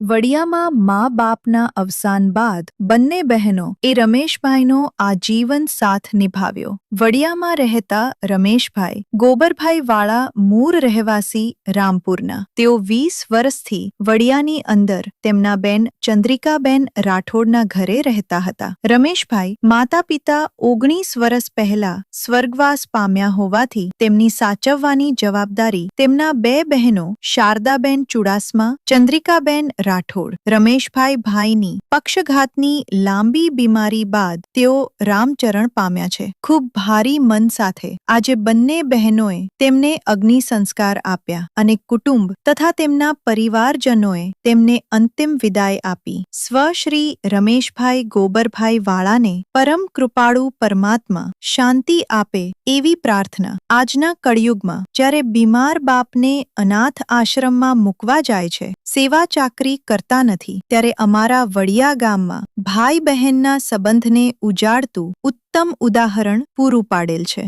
વડિયામાં મા બાપના અવસાન બાદ બંને બહેનો એ રમેશભાઈનો આજીવન સાથ નિભાવ્યો. વડિયામાં રહેતા રમેશભાઈ ગોબરભાઈ વાળા મૂળ રહેવાસી રામપુરના. તેઓ 20 વર્ષથી વડિયાની અંદર તેમના બેન ચંદ્રિકાબેન રાઠોડના ઘરે રહેતા હતા. રમેશભાઈ માતા પિતા 19 વર્ષ પહેલા સ્વર્ગવાસ પામ્યા હોવાથી તેમની સાચવવાની જવાબદારી તેમના બે બહેનો શારદાબેન ચુડાસમા, ચંદ્રિકાબેન રાઠોડ. રમેશભાઈ ભાઈની પક્ષઘાતની લાંબી બીમારી બાદ તેઓ રામચરણ પામ્યા છે. ખૂબ ભારી મન સાથે આજે બંને બહેનોએ તેમને અગ્નિ સંસ્કાર આપ્યા અને કુટુંબ તથા તેમના પરિવારજનોએ તેમને અંતિમ વિદાય આપી. સ્વ શ્રી રમેશભાઈ ગોબરભાઈ વાળાને પરમ કૃપાળુ પરમાત્મા શાંતિ આપે એવી પ્રાર્થના. આજના કળિયુગમાં જ્યારે બીમાર બાપને અનાથ આશ્રમમાં મૂકવા જાય છે, સેવા ચાકરી કરતા નથી, ત્યારે અમારા વડિયા ગામમાં ભાઈ બહેનના સંબંધને ઉજાડતું ઉત્તમ ઉદાહરણ પૂરું પાડેલ છે.